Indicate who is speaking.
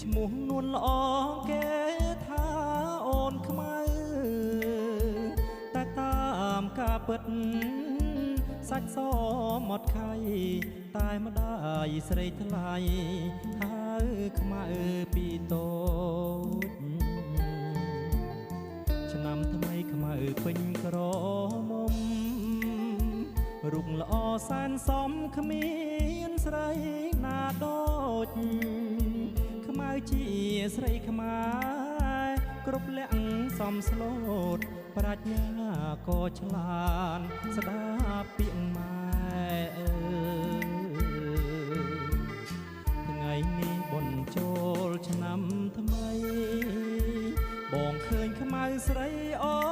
Speaker 1: ឈ្មោះនួនល្អគេថាអូនខ្មៅតែតាមការពិតសាច់សមាត់ខៃតែម្ដាយស្រីថ្លៃហៅខ្មៅពីតូចឆ្នាំថ្មីខ្មៅពេញក្រមុំរូបល្អសែនសមគ្មានស្រីណាដូចខ្មៅជាស្រីខ្មែរគ្រប់លក្ខសមស្លូតប្រាជ្ញាក៏ឆ្លាតស្ដាប់ពាក្យម៉ែថ្ងៃនេះបុណ្យចូលឆ្នាំថ្មីបងឃើញខ្មៅស្រីអូ